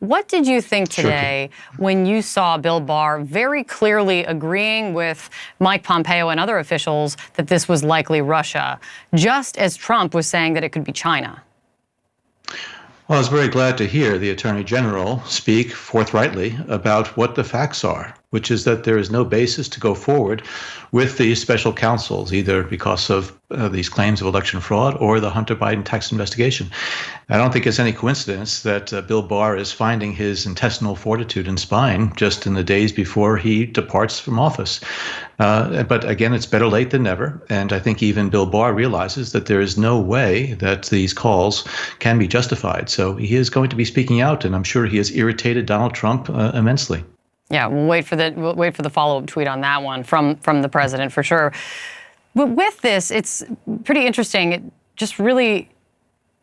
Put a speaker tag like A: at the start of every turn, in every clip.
A: What did you think
B: Sure.
A: today when you saw Bill Barr very clearly agreeing with Mike Pompeo and other officials that this was likely Russia, just as Trump was saying that it could be China?
B: Well, I was very glad to hear the Attorney General speak forthrightly about what the facts are, which is that there is no basis to go forward with these special counsels, either because of these claims of election fraud or the Hunter Biden tax investigation. I don't think it's any coincidence that Bill Barr is finding his intestinal fortitude and spine just in the days before he departs from office. But again, it's better late than never. And I think even Bill Barr realizes that there is no way that these calls can be justified. So he is going to be speaking out, and I'm sure he has irritated Donald Trump immensely.
A: Yeah, we'll wait for the follow-up tweet on that one from the president for sure. But with this, it's pretty interesting. It just really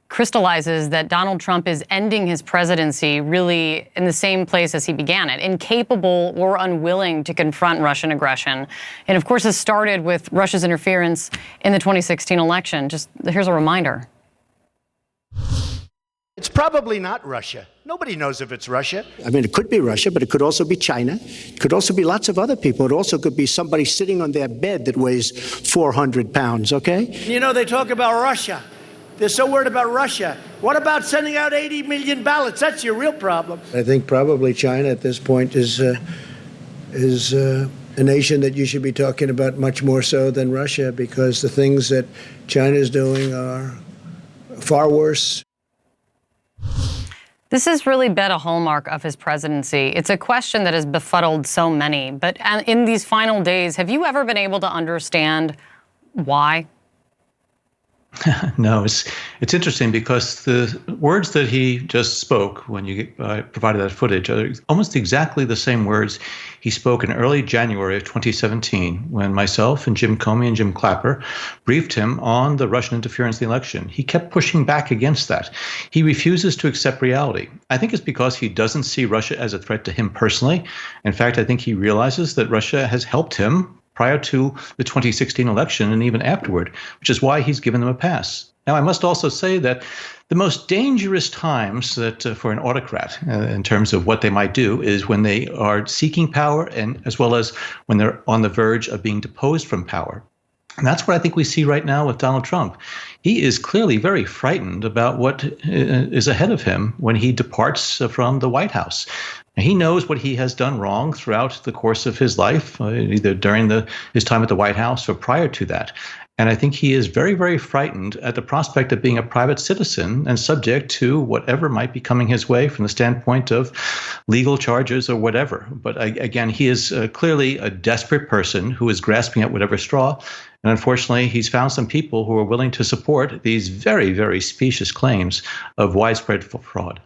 A: crystallizes that Donald Trump is ending his presidency really in the same place as he began it, incapable or unwilling to confront Russian aggression. And of course, it started with Russia's interference in the 2016 election. Just here's a reminder.
C: It's probably not Russia. Nobody knows if it's Russia.
D: I mean, it could be Russia, but it could also be China. It could also be lots of other people. It also could be somebody sitting on their bed that weighs 400 pounds, okay?
C: You know, they talk about Russia. They're so worried about Russia. What about sending out 80 million ballots? That's your real problem.
D: I think probably China at this point is a nation that you should be talking about much more so than Russia, because the things that China is doing are far worse.
A: This has really been a hallmark of his presidency. It's a question that has befuddled so many. But in these final days, have you ever been able to understand why?
B: No, it's interesting because the words that he just spoke when you provided that footage are almost exactly the same words he spoke in early January of 2017 when myself and Jim Comey and Jim Clapper briefed him on the Russian interference in the election. He kept pushing back against that. He refuses to accept reality. I think it's because he doesn't see Russia as a threat to him personally. In fact, I think he realizes that Russia has helped him prior to the 2016 election and even afterward, which is why he's given them a pass. Now, I must also say that the most dangerous times that for an autocrat in terms of what they might do is when they are seeking power and as well as when they're on the verge of being deposed from power. And that's what I think we see right now with Donald Trump. He is clearly very frightened about what is ahead of him when he departs from the White House. He knows what he has done wrong throughout the course of his life, either during his time at the White House or prior to that. And I think he is very, very frightened at the prospect of being a private citizen and subject to whatever might be coming his way from the standpoint of legal charges or whatever. But again, he is clearly a desperate person who is grasping at whatever straw. And unfortunately, he's found some people who are willing to support these very, very specious claims of widespread fraud.